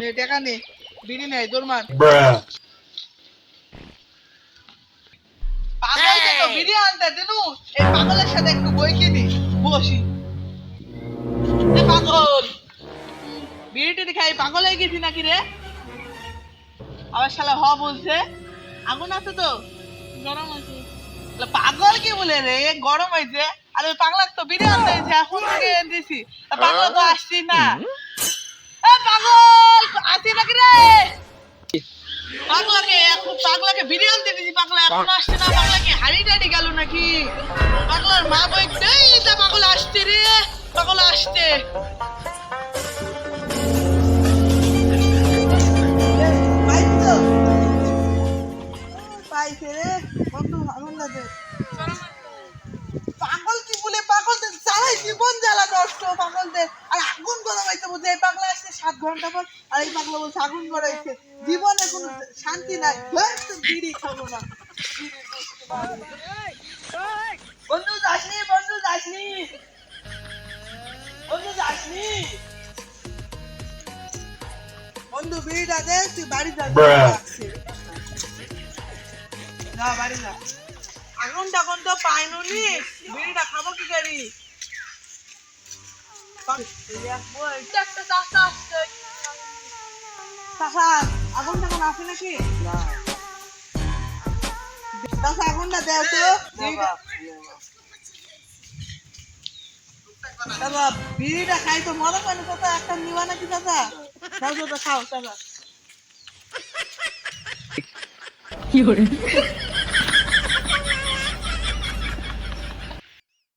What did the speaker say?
নে টাকা নে, বিড়ি নেই তোর মান। পাগলকে তো বিড়ি আনতে দিনু, এই পাগলের সাথে একটু বই কিনি বসি। এ পাগল, বিড়ি টিড়ি খাই পাগল হয়ে গেছি নাকি রে? আবার শালা হ বলছে, আগুন আছে তো? গরম আছে। পাগল কি বলে রে, গরম হয়েছে? আরে পাগলা তো বিড়ি আনতে হয়েছে, এখন থেকে দিছি। পাগলা তো আসছি না। এ পাগল আসি নাকি রে? পাগলাকে বিড়ি আনতে দিছি, পাগলা এখন আসছে না। পাগলা কি হাড়ি টাড়ি গেল নাকি? পাগলার মা বই দেই তা পাগল আসছে রে, পাগল আসছে। পাইছে রে বন্ধু, আগুন লাগে। পাগল কি বলে, পাগল চালাই জীবন জ্বালা নষ্ট পাগলদের। আর আগুন গরমাইতে বলছে, এই পাগলা আসছে 7 ঘন্টা পর, আর এই পাগলা বলছে আগুন গড়াইছে। জীবনে কোনো শান্তি নাই, বিড়ি খাবো না। বন্ধু যাসনি, বন্ধু যাসনি, বন্ধু যাসনি, বন্ধু বিড়িটা দে, তুই বাড়ি যা। যা বাড়ি যা, আগুন তখন তো পাইনি, বিড়িটা খাবো কি করি? আগুন তখন আসে নাকি? আগুনটা দেও তো। দাদা বিড়িটা খাই তো মজা করে, চাচা একটা নিবা নাকি চাচা? খাও চাচা, খাও চাচা।